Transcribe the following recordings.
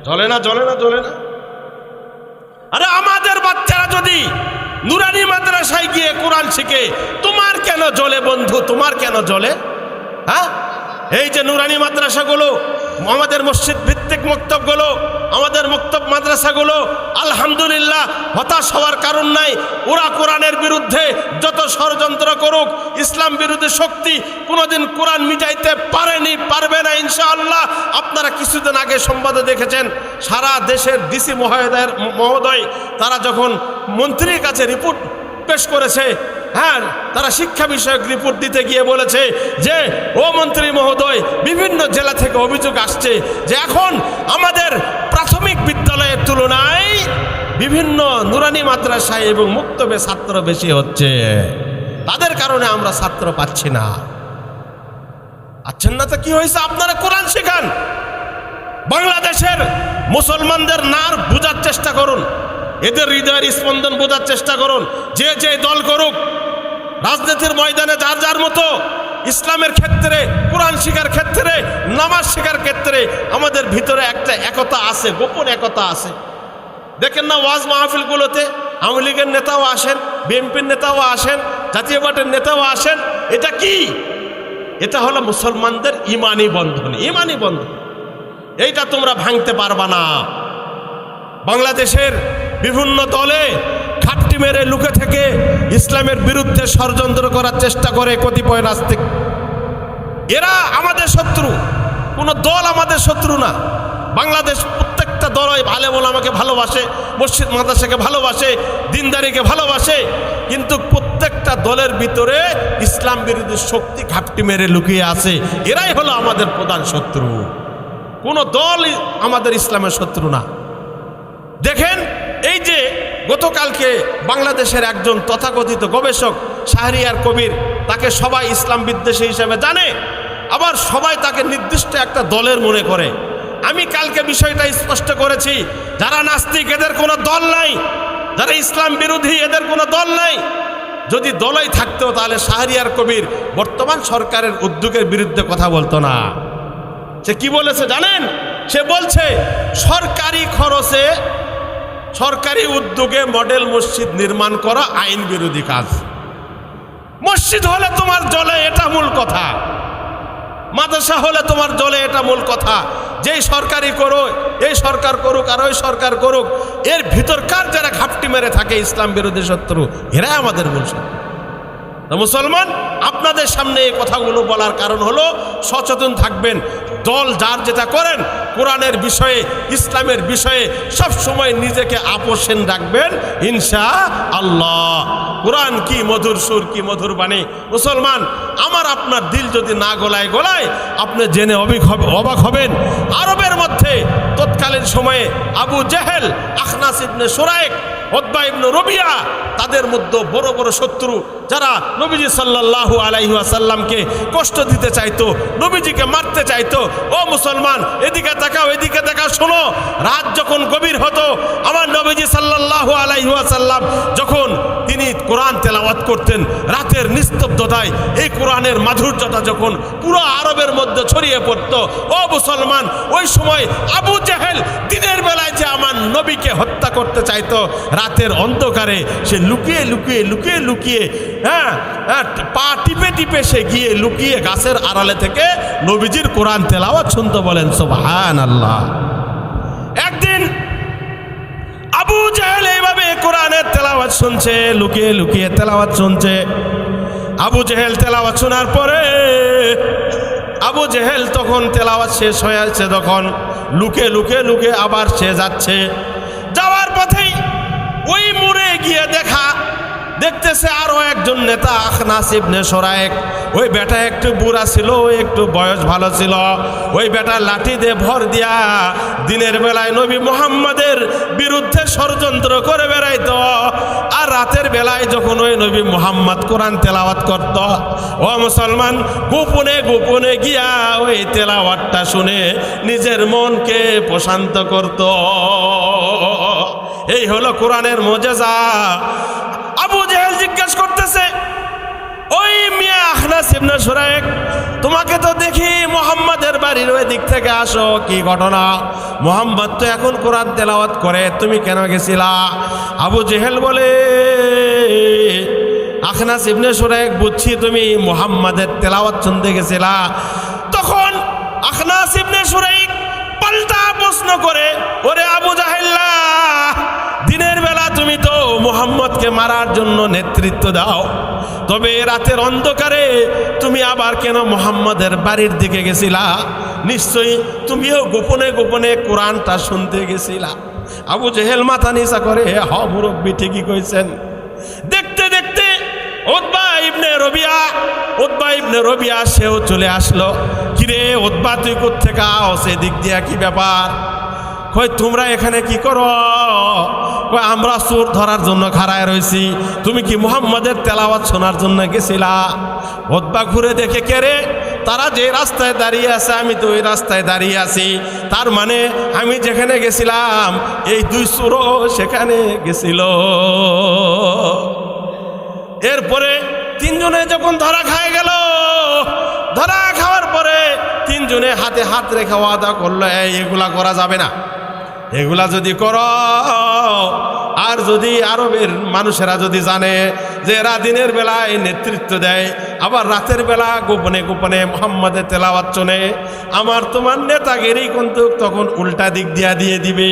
জ্বলে না জ্বলে না জ্বলে না। আরে আমাদের বাচ্চারা যদি নুরানি মাদ্রাসায় গিয়ে কোরআন শিখে, তোমার কেন জ্বলে বন্ধু, তোমার কেন জ্বলে? হ্যাঁ, এই যে নুরানি মাদ্রাসাগুলো, আমাদের মসজিদ ভিত্তিক মক্তবগুলো, আমাদের মক্তব মাদ্রাসাগুলো, আলহামদুলিল্লাহ হতাশ হওয়ার কারণ নাই। ওরা কোরআনের বিরুদ্ধে যত ষড়যন্ত্র করুক, ইসলাম বিরোধী শক্তি কোনোদিন কোরআন মিটাইতে পারেনি, পারবে না ইনশাআল্লাহ। আপনারা কিছুদিন আগে সংবাদে দেখেছেন, সারা দেশের ডিসি মহোদয় তারা যখন মন্ত্রীর কাছে রিপোর্ট পেশ করেছে, হ্যাঁ, তারা শিক্ষা বিষয়ক রিপোর্ট দিতে গিয়ে বলেছে যে, ও মন্ত্রী মহোদয়, বিভিন্ন জেলা থেকে অভিযোগ আসছে যে এখন আমাদের প্রাথমিক বিদ্যালয়ের তুলনায় বিভিন্ন নুরানি মাদ্রাসায় এবং মুক্তবে ছাত্র বেশি হচ্ছে, তাদের কারণে আমরা ছাত্র পাচ্ছি না। আচ্ছা না, তো কি হয়েছে? আপনারা কোরআন শেখান। বাংলাদেশের মুসলমানদের নার বোঝার চেষ্টা করুন, এদের হৃদয়ের স্পন্দন বোঝার চেষ্টা করুন। যে যে দল করুক, রাজনীতির ময়দানে যার যার মতো, ইসলামের ক্ষেত্রে, কোরআন শিখার ক্ষেত্রে, নামাজ শেখার ক্ষেত্রে আমাদের ভিতরে একটা একতা আছে, গোপন একতা আছে। দেখেন না, ওয়াজ মাহফিলগুলোতে আওয়ামী লীগের নেতাও আসেন, বিএনপির নেতাও আসেন, জাতীয় পার্টির নেতাও আসেন। এটা কি? এটা হলো মুসলমানদের ইমানি বন্ধন, ইমানি বন্ধন। এইটা তোমরা ভাঙতে পারবা না। বাংলাদেশের বিভিন্ন দলে খাপটি মেরে লুকে থেকে ইসলামের বিরুদ্ধে ষড়যন্ত্র করার চেষ্টা করে কতিপয় নাস্তিক। এরা আমাদের শত্রু, কোনো দল আমাদের শত্রু না। বাংলাদেশ প্রত্যেকটা দলই ভালো বলে আমাকে ভালোবাসে, মসজিদ মাদ্রাসাকে ভালোবাসে, দিনদারিকে ভালোবাসে, কিন্তু প্রত্যেকটা দলের ভিতরে ইসলাম বিরোধী শক্তি ঘাপটি মেরে লুকিয়ে আছে। এরাই হলো আমাদের প্রধান শত্রু। কোনো দল আমাদের ইসলামের শত্রু না। দেখেন, এই যে গতকালকে বাংলাদেশের একজন তথাকথিত গবেষক শাহরিয়ার কবির, তাকে সবাই ইসলাম বিদ্বেষী হিসেবে জানে, আবার সবাই তাকে নির্দিষ্ট একটা দলের মনে করে। আমি কালকে বিষয়টা স্পষ্ট করেছি, যারা নাস্তিক এদের কোনো দল নাই, যারা ইসলাম বিরোধী এদের কোনো দল নাই। যদি দলই থাকতো তাহলে শাহরিয়ার কবির বর্তমান সরকারের উদ্যোগের বিরুদ্ধে কথা বলতো না। সে কি বলেছে জানেন? সে বলছে সরকারি খরচে, সরকারি উদ্যোগে মডেল মসজিদ নির্মাণ করা আইন বিরোধী কাজ। মসজিদ হলে তোমার জ্বলে, এটা মূল কথা। মাদ্রাসা হলে তোমার জ্বলে, এটা মূল কথা। যেই সরকারি করো, এই সরকার করুক আর ওই সরকার করুক, এর ভিতরকার যারা ঘাপটি মেরে থাকে ইসলাম বিরোধী শত্রু, এরাই আমাদের মূল শত্রু। মুসলমান, আপনাদের সামনে এই কথাগুলো বলার কারণ হলো সচেতন থাকবেন। দল যার যেটা করেন, কোরআনের বিষয়ে, ইসলামের বিষয়ে সব সময় নিজেকে আপোষেন রাখবেন ইনশাআল্লাহ। কোরআন কি মধুর সুর, কি মধুর বাণী। মুসলমান, আমার আপনার দিল যদি না গলায় গলায়, আপনি জেনে অবাক হবেন। আরবের মধ্যে তৎকালীন সময়ে আবু জেহেল, আখনাস ইবনে সুরাইক, উতবা ইবনে রবিয়া, তাদের মধ্যে বড় বড় শত্রু, যারা নবীজি সাল্লাল্লাহু আলাইহি ওয়াসাল্লামকে কষ্ট দিতে চাইতো, নবীজিকে মারতে চাইতো। ও মুসলমান, এদিকে তাকাও, এদিকে তাকাও, শোনো। রাত যখন গভীর হতো, আমার নবীজি সাল্লাল্লাহু আলাইহি ওয়াসাল্লাম যখন তিনি কোরআন তেলাওয়াত করতেন, রাতের নিস্তব্ধতায় এই কোরআনের মাধুর্যতা যখন পুরো আরবের মধ্যে ছড়িয়ে পড়তো, ও মুসলমান, ওই সময় আবু জেহেল দিনের বেলায় যে আমার নবীকে হত্যা করতে চাইতো, রাতের অন্ধকারে সে লুকিয়ে লুকিয়ে লুকিয়ে লুকিয়ে, হ্যাঁ, পা টিপে টিপে সে গিয়ে লুকিয়ে গাছের আড়ালে থেকে নবীজির কোরআন তেলাওয়াত শুনতে। বলেন সুবহানাল্লাহ। একদিন আবু জেহেল এইভাবে কোরআনের তেলাওয়াত শুনছে, লুকিয়ে লুকিয়ে তেলাওয়াত শুনছে। আবু জেহেল তেলাওয়াত শোনার পরে আবু জেহেল তখন তেলাওয়াত শেষ হয়ে আসছে, তখন লুকে লুকে লুকে আবার সে যাচ্ছে। যাওয়ার পথেই ওই মোড়ে গিয়ে দেখতেছে আরো একজন নেতা, আখনাস ইবনে সুরাইক। ওই বেটা একটু বুড়া ছিল, একটু বয়স ভালো ছিল। ওই বেটা লাঠি দিয়ে ভর দিয়া দিনের বেলায় নবী মুহাম্মাদের বিরুদ্ধে ষড়যন্ত্র করে বেড়াইতো, আর রাতের বেলায় যখন ওই নবী মুহাম্মদ কোরআন তেলাওয়াত করত, ও মুসলমান, গোপনে গোপনে গিয়া ওই তেলাওয়াতটা শুনে নিজের মনকে প্রশান্ত করত। এই হলো কোরআনের মুজিজা। আবু জেহেল জিজ্ঞেস করতেছে, ওই মিয়া আখনাস ইবনে সুরাইক, তোমাকে তো দেখি মুহাম্মাদের বাড়ির ওই দিক থেকে আসো, কি ঘটনা? মুহাম্মদ তো এখন কোরআন তেলাওয়াত করে, তুমি কেন গেছিলা? আবু জেহেল বলে, আখনাস ইবনে শুরাইক, বুঝছি তুমি মুহাম্মাদের তেলাওয়াত শুনতে গেছিলা। তখন আখনাস ইবনে শুরাইক পাল্টা প্রশ্ন করে, ওরে আবু জাহেল্লা, দিনের বেলা তুমি তো মুহাম্মদকে মারার জন্য নেতৃত্ব দাও, তবে রাতের অন্ধকারে তুমি আবার কেন মুহাম্মদের বাড়ির দিকে গেছিলা? নিশ্চয়ই তুমিও গোপনে গোপনে কোরআনটা শুনতে গেছিলা। আবু জেহেল মাথা নিচা করে, হ মুরব্বী, ঠিকই কইছেন। দেখতে দেখতে উতবা ইবনে রবিয়া সেও চলে আসলো। কিরে উতবা, তুই কোত্থেকে আও? সেদিক দিয়া কি ব্যাপার? কই তোমরা এখানে কি করো? কই আমরা চোর ধরার জন্য খাড়ায় রয়েছি, তুমি কি মুহাম্মাদের তেলাওয়াত শোনার জন্য গেছিলা? উতবা ঘুরে দেখে, কে রে? তারা যে রাস্তায় দাঁড়িয়ে আছে আমি তো ওই রাস্তায় দাঁড়িয়ে আছি, তার মানে আমি যেখানে গেছিলাম এই দুই চোরও সেখানে গেছিল। এরপরে তিনজনে যখন ধরা খায় গেল, ধরা খাওয়ার পরে তিনজনে হাতে হাত রেখে ওয়াদা করলো, এগুলা করা যাবে না, এগুলা যদি করো আর যদি আরবের মানুষেরা যদি জানে যে এরা দিনের বেলায় নেতৃত্ব দেয়, আবার রাতের বেলা গোপনে গোপনে মুহাম্মাদের তেলাওয়াত শোনে, আমার তোমার নেতাগিরি কিন্তু তখন উল্টা দিক দিয়া দিয়ে দিবে।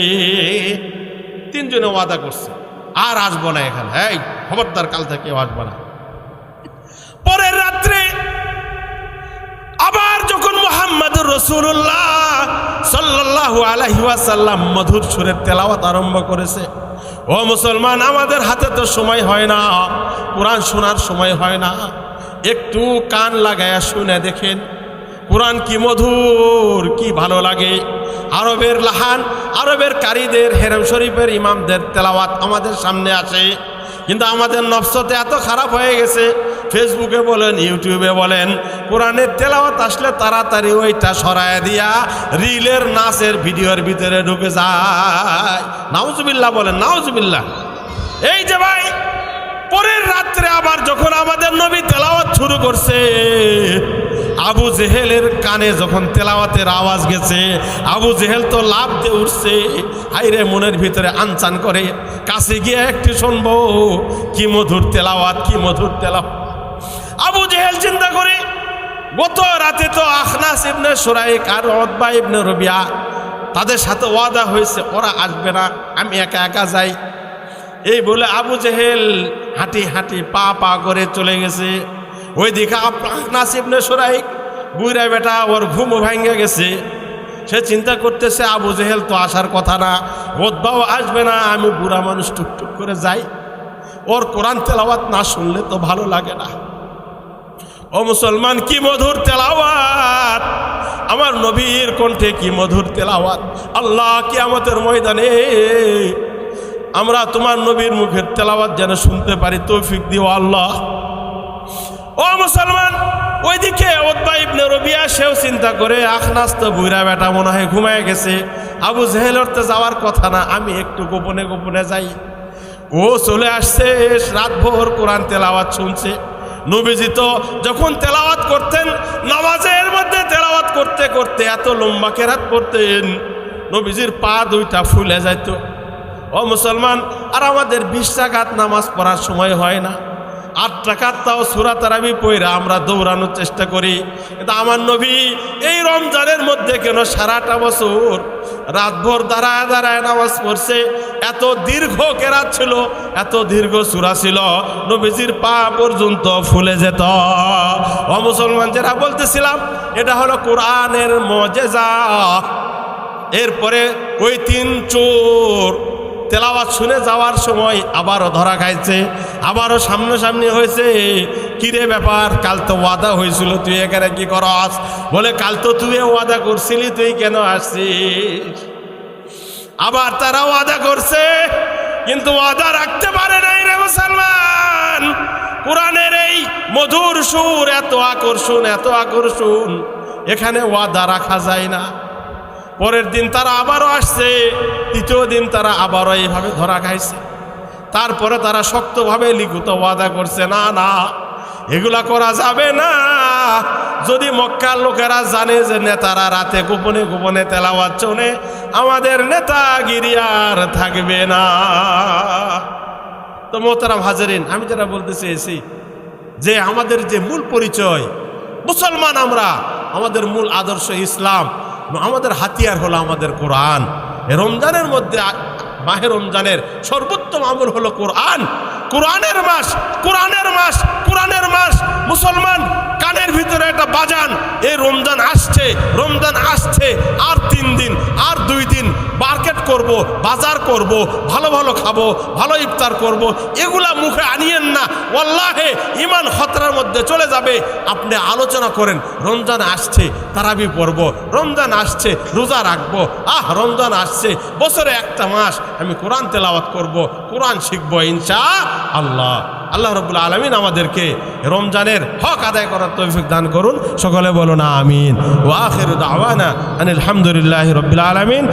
তিনজনে ওয়াদা করছে, আর আসবো না এখানে, এই খবরদার, কাল থেকে আসবো না। পরের রাত্রে আবার যখন মুহাম্মদুর রাসূলুল্লাহ সাল্লাল্লাহু আলাইহি ওয়াসাল্লাম মধুর সুরের তেলাওয়াত আরম্ভ করেছে, ও মুসলমান, আমাদের হাতে তো সময় হয় না, কোরআন শোনার সময় হয় না, একটু কান লাগায়া শুনে দেখেন কোরআন কি মধুর, কি ভালো লাগে। আরবের লাহান, আরবের কারীদের, হেরেম শরীফের ইমামদের তেলাওয়াত আমাদের সামনে আসে, কিন্তু আমাদের নফসতে এত খারাপ হয়ে গেছে, ফেসবুকে বলেন, ইউটিউবে বলেন, কোরআনের তেলাওয়াত আসলে তাড়াতাড়ি ওইটা সরায় দিয়া রিলের নাচের ভিডিওর ভিতরে ঢুকে যায়। নাউজুবিল্লাহ বলেন, নাউজুবিল্লাহ। এই যে ভাই, পরের রাত্রে আবার যখন আমাদের নবী তেলাওয়াত শুরু করছে, আবু জেহেলের কানে যখন তেলাওয়াতের আওয়াজ গেছে, আবু জেহেল তো লাফ দিয়ে উঠছে, হাইরে মনের ভিতরে আনচান করে, কাছে গিয়ে একটু শুনবো কি মধুর তেলাওয়াত, কি মধুর তেলাওয়াত। আবু জেহেল চিন্তা করে, গত রাতে তো আখনাস ইবনে শুরাইক আর উতবা ইবনে রবিয়া, তাদের সাথে ওয়াদা হয়েছে ওরা আসবে না, আমি একা একা যাই। এই বলে আবু জেহেল হাঁটি হাঁটি পা পা করে চলে গেছে। ওই দিকে আখনাস ইবনে শুরাইক, বুইরা বেটা, ওর ঘুমও ভাঙ্গে গেছে। সে চিন্তা করতেছে, আবু জেহেল তো আসার কথা না, উতবাও আসবে না, আমি বুড়া মানুষ টুকটুক করে যাই, ওর কোরআন তেলাওয়াত না শুনলে তো ভালো লাগে না। ও মুসলমান, কি মধুর তেলাওয়াত, আমার নবীর কণ্ঠে কি মধুর তেলাওয়াত। আল্লাহ, কিয়ামতের ময়দানে আমরা তোমার নবীর মুখের তেলাওয়াত যেন শুনতে পারি, তৌফিক দিও আল্লাহ। ও মুসলমান, ওইদিকে উতবা ইবনে রবিয়া সেও চিন্তা করে, আখনাস তো বুইরা বেটা মনে হয় ঘুমায় গেছে, আবু জেহেলের তো যাওয়ার কথা না, আমি একটু গোপনে গোপনে যাই। ও চলে আসছে, রাতভর কোরআন তেলাওয়াত শুনছে। নবীজি তো যখন তেলাওয়াত করতেন, নামাজের মধ্যে তেলাওয়াত করতে করতে এত লম্বা কেরাত পড়তেন, নবীজির পা দুইটা ফুলে যাইত। ও মুসলমান, আর আমাদের 20 রাকাত নামাজ পড়ার সময় হয় না, 8 রাকাত তাও সূরা তারাবি পড়া আমরা দৌড়ানোর চেষ্টা করি। কিন্তু আমার নবী এই রমজানের মধ্যে কেন সারাটা বছর রাতভর দাঁড়ায় দাঁড়ায় নামাজ পড়ছে। এত দীর্ঘ কেরাত ছিল, এত দীর্ঘ সূরা ছিল, নবীজির পা পর্যন্ত ফুলে যেত। ও মুসলমান, যেটা বলতেছিলাম, এটা হলো কোরআনের মুজিজা। এরপরে ওই 3 চোর তেলাওয়াত শুনে যাওয়ার সময় আবারও ধরা খাইছে, আবারও সামনাসামনি হয়েছে। কিরে ব্যাপার, কাল তো ওয়াদা হয়েছিল, তুই এখানে কি করস? বলে, কাল তো তুই ওয়াদা করছিলি, তুই কেন আসছিস? আবার তারা ওয়াদা করছে, কিন্তু ওয়াদা রাখতে পারে নাই রে মুসলমান। কোরআনের এই মধুর সুর, এত আকর্ষণ, এত আকর্ষণ, এখানে ওয়াদা রাখা যায় না। পরের দিন তারা আবারও আসছে, 3য় দিন তারা আবারও এইভাবে ধরা খাইছে। তারপরে তারা শক্তভাবে লিখিত ওয়াদা করছে, না না, এগুলা করা যাবে না। যদি মক্কার লোকেরা জানে যে নেতারা রাতে গোপনে গোপনে তেলাওয়াত শোনে, আমাদের নেতাগিরি আর থাকবে না। তো মোহতারাম হাজারিন, আমি যারা বলতে চেয়েছি যে আমাদের যে মূল পরিচয় মুসলমান, আমরা আমাদের মূল আদর্শ ইসলাম, আমাদের হাতিয়ার হলো আমাদের কোরআন। রমজানের মধ্যে, মাহে রমজানের সর্বোত্তম আমল হলো কোরআন। কোরআনের মাস, কোরআনের মাস, কোরআনের মাস। মুসলমান কানের ভিতরে একটা বাজান, এই রমজান আসছে, রমজান আসছে, আর 3 দিন, আর 2 দিন মার্কেট করব, বাজার করব, ভালো ভালো খাবো, ভালো ইফতার করব, এগুলা মুখে আনিয়েন না। ওয়াল্লাহে ইমান খতরার মধ্যে চলে যাবে। আপনি আলোচনা করেন, রমজান আসছে তারাবি পড়ব, রমজান আসছে রোজা রাখবো, রমজান আসছে, বছরে একটা মাস আমি কোরআন তেলাওয়াত করব, কোরআন শিখবো ইনশাআল্লাহ। আল্লাহ রাব্বুল আলামিন আমাদেরকে রমজানের হক আদায় করার তৌফিক দান করুন। সকলে বলুন আমিন। ওয়া আখিরু দাওয়ানা আনিল হামদুলিল্লাহি রাব্বিল আলামিন।